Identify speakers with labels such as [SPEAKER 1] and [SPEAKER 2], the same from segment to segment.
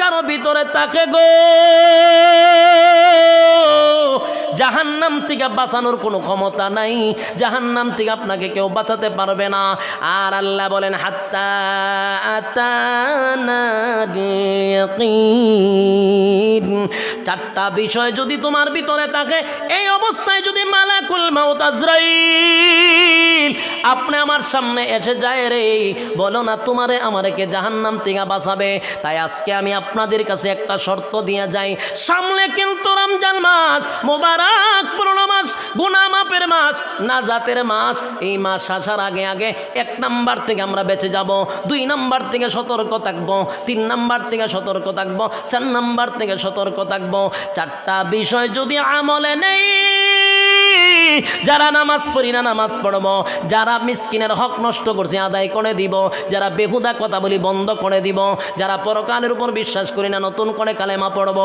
[SPEAKER 1] কারো ভিতরে থাকে গো, জাহান্নাম থেকে বাঁচানোর কোনো ক্ষমতা নাই, জাহান্নাম থেকে আপনাকে কেউ বাঁচাতে পারবে না। আর আল্লাহ বলেন হাত্তা আতানাল ইয়াকিন, চারটা বিষয় যদি তোমার ভিতরে থাকে, এই অবস্থায় যদি মালাকুল মাউত আজরাইল আপনি আমার সামনে এসে যায় রে, বলো না তোমারে আমারে কে জাহান্নাম থেকে বাঁচাবে। তাই আজকে আমি আপনাদের কাছে একটা শর্ত দিয়ে যাই, সামনে কিন্তু রমজান মাস, মোবারক পূর্ণ মাস, গুনাহ মাফের মাস, নাজাতের মাস। এই মাস আসার আগে আগে 1 নাম্বার থেকে আমরা বেঁচে যাব, 2 নাম্বার থেকে সতর্ক থাকবো, 3 নাম্বার থেকে সতর্ক থাকবো, 4 নাম্বার থেকে সতর্ক থাকবো। চারটা বিষয় যদি আমলে নেই, যারা নামাজ পড়ি না নামাজ পড়ব, যারা মিসকিনের হক নষ্ট করছে আদায় করে দিব, যারা বেহুদা কথা বলি বন্ধ করে দিব, যারা পরকালের উপর বিশ্বাস করি না নতুন করে কালেমা পড়ব।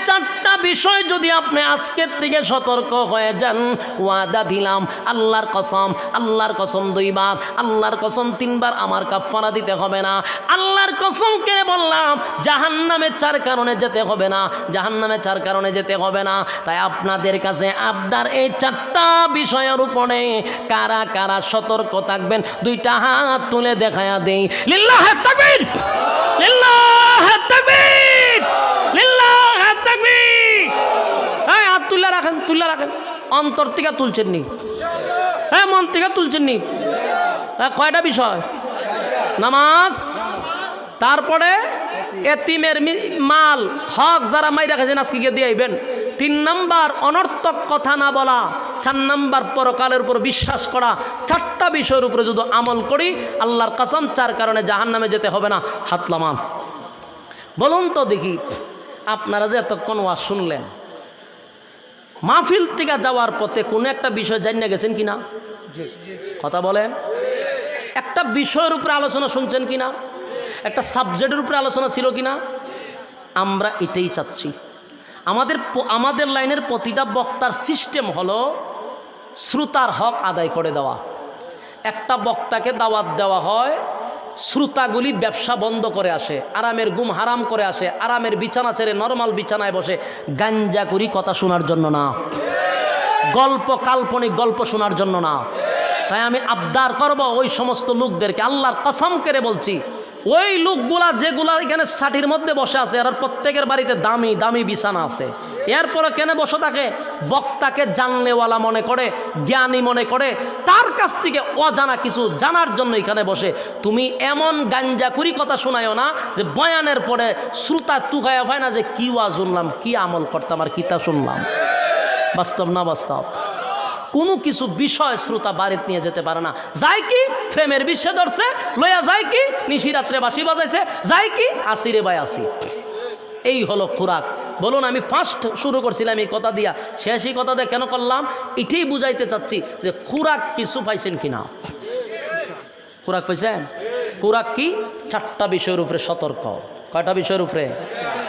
[SPEAKER 1] চারটা বিষয় যদি আপনি আজকের থেকে সতর্ক হয়ে যান, ওয়াদা দিলাম আল্লাহর কসম, আল্লাহর কসম 2 বার, আল্লাহর কসম 3 বার, আমার কাফারা দিতে হবে না। আল্লাহর কসম কে বললাম, জাহান্নামে 4 কারণে যেতে হবে না, জাহান্নামে 4 কারণে যেতে হবে না। তাই আপনাদের কাছে আবদার, এই 4টা বিষয়ের উপরে কারা কারা সতর্ক থাকবেন 2টা হাত তুলে দেখায়া দেই। লিল্লাহে তাকবীর, লিল্লাহে তাকবীর, লিল্লাহে তাকবীর। হ্যাঁ, হাত তুলে রাখেন, তুলে রাখেন। অন্তর থেকে তুলছেন নি? হ্যাঁ, মন থেকে তুলছেন নি? কয়টা বিষয়? নামাজ, তারপরে এতিমের মাল হক যারা মাইরা খাইছেন আজকে গিয়ে দিয়ে আইবেন। 3 নাম্বার অনর্থক কথা না বলা, 4 নাম্বার পরকালের উপর বিশ্বাস করা। 4টা বিষয়ের উপরে যদি আমল করি, আল্লাহর কসম 4 কারণে জাহান্নামে যেতে হবে না। হাত নামান। বলুন তো দেখি, আপনারা যে এতক্ষণ ওয়াজ শুনলেন, মাহফিল থেকে যাওয়ার পথে কোনো একটা বিষয় জানিয়ে গেছেন কিনা? কথা বলেন। একটা বিষয়ের উপরে আলোচনা শুনছেন কিনা? একটা সাবজেক্টের উপরে আলোচনা ছিল কিনা? আমরা এটাই চাচ্ছি। আমাদের লাইনের প্রতিটা বক্তার সিস্টেম হলো শ্রোতার হক আদায় করে দেওয়া। একটা বক্তাকে দাওয়াত দেওয়া হয়, শ্রোতাগুলি ব্যবসা বন্ধ করে আসে, আরামের ঘুম হারাম করে আসে, আরামের বিছানা ছেড়ে নরমাল বিছানায় বসে গাঞ্জা করি কথা শোনার জন্য না, গল্প কাল্পনিক গল্প শোনার জন্য না। তাই আমি আবদার করব ওই সমস্ত লোকদেরকে, আল্লাহর কসম করে বলছি, ওই লোকগুলা যেগুলা এখানে 60-র মধ্যে বসে আছে, আর প্রত্যেকের বাড়িতে দামি দামি বিছানা আছে, এরপরে কেন বসে থাকে? বক্তাকে জানলেওয়ালা মনে করে, জ্ঞানী মনে করে, তার কাছ থেকে অজানা কিছু জানার জন্য এখানে বসে। তুমি এমন গাঞ্জাকুরি কথা শোনায়ও না যে বয়ানের পরে শ্রোতা তুকায়া হয় না যে কি ওয়াজ শুনলাম, কি আমল করতাম আর কিতা শুনলাম। বাস্তব না বাস্তব? কোনো কিছু বিষয় শ্রোতা বাড়িতে নিয়ে যেতে পারে না। যায় কি প্রেমের বিশ্বে ধরছে, লইয়া যায় কি নিশি রাত্রে বাঁশি বাজাইছে, যায় কি আসিরে ভাই আসি। এই হলো খোরাক। বলুন, আমি ফার্স্ট শুরু করছিলাম এই কথা দিয়া, শেষই কথা দিয়ে কেন করলাম? এটাই বুঝাইতে চাচ্ছি যে খোরাক কিছু পাইছেন কিনা। খোরাক পাইছেন? খোরাক কি? 4টা বিষয়ের উপরে সতর্ক। কয়টা বিষয়ের উপরে?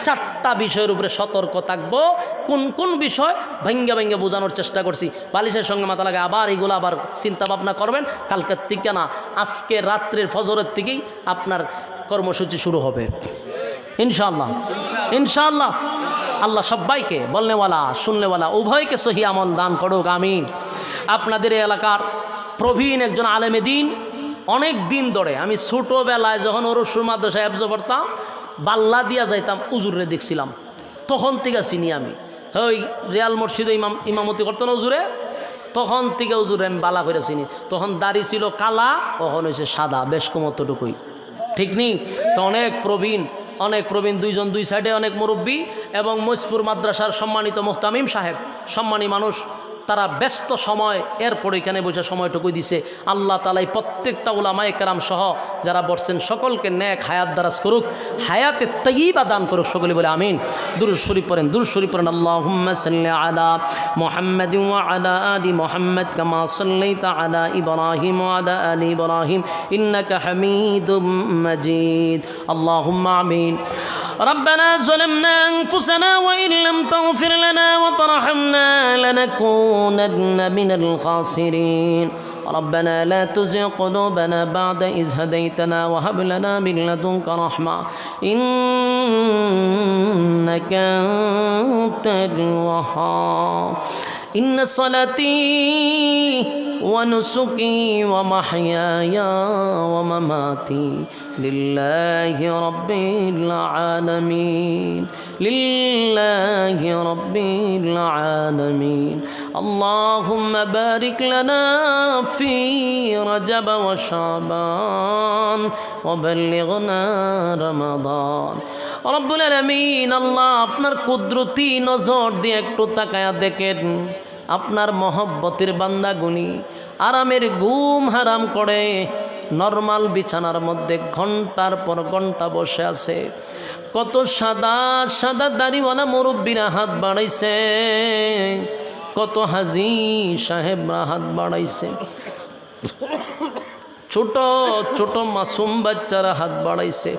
[SPEAKER 1] 4টা বিষয়ের উপরে সতর্ক থাকবো। কোন কোন বিষয় ভাঙ্গা ভাঙ্গা বোঝানোর চেষ্টা করছি। বালিশের সঙ্গে মাথা লাগে, আবার এগুলো আবার চিন্তা ভাবনা করবেন। কালকের থেকে না, আজকে রাত্রের ফজরের থেকেই আপনার কর্মসূচি শুরু হবে ইনশাআল্লাহ। ইনশাআল্লাহ আল্লাহ সবাইকে বলনেওয়ালা শুননেওয়ালা উভয়কে সহি আমল দান করুক, আমিন। আপনাদের এই এলাকার প্রবীণ একজন আলেমে দিন, অনেক দিন ধরে, আমি ছোটোবেলায় যখন ওরসুর মাদ্রাসায় হেফজ পড়তাম, বাল্লা দিয়া যাইতাম, উজুরে দেখছিলাম, তখন থেকে চিনি আমি। ওই রিয়াল মসজিদে ইমামতি করতো না উজুরে, তখন থেকে উজুরে আমি বালা করে চিনি। তখন দাড়ি ছিল কালা, তখন হয়েছে সাদা, বেশ কমতটুকুই, ঠিক নেই তো? অনেক প্রবীণ, 2জন 2 সাইডে অনেক মুরব্বী, এবং মজপুর মাদ্রাসার সম্মানিত মুহতামিম সাহেব, সম্মানী মানুষ, তারা ব্যস্ত সময় এরপর এখানে বসে সময়টুকুই দিছে। আল্লাহ তাআলা প্রত্যেকটা উলামায়ে কেরাম সহ যারা বসছেন সকলকে নেক হায়াত দারাজ করুক, হায়াতে তাইয়্যিবা দান করুক, সকলে বলে আমিন। দুরূদ শরীফ পড়েন, দুরূদ শরীফ পড়েন। আল্লাহুম্মা সাল্লি আলা মুহাম্মাদিন ওয়া আলা আলি মুহাম্মাদ কামা সাল্লাইতা আলা ইব্রাহিম ওয়া আলা আলি ইব্রাহিম ইন্নাকা হামিদুম মাজিদ। আল্লাহুম্মা আমিন। ربنا ظلمنا أنفسنا وإن لم تغفر لنا وترحمنا لنكونن من الخاسرين ربنا لا تزغ قلوبنا بعد إذ هديتنا وهب لنا من لدنك رحمة إنك أنت الوهاب إن صلاتي ونسكي ومحياي ومماتي لله رب العالمين لله رب العالمين اللهم بارك لنا في رجب وشعبان وبلغنا رمضان রব্বুল আলামিন আল্লাহ আপনার কুদরতি নজর দিয়ে একটু তাকায়া দেখেন আপনার মহব্বতের বান্দাগুনি আরামের ঘুম হারাম করে নরমাল বিছানার মধ্যে ঘন্টার পর ঘন্টা বসে আছে কত সাদা সাদা দাড়িওয়ালা মুরব্বীরা হাত বাড়াইছে কত হাজি সাহেবরা হাত বাড়াইছে ছোট ছোট মাসুম বাচ্চারা হাত বাড়াইছে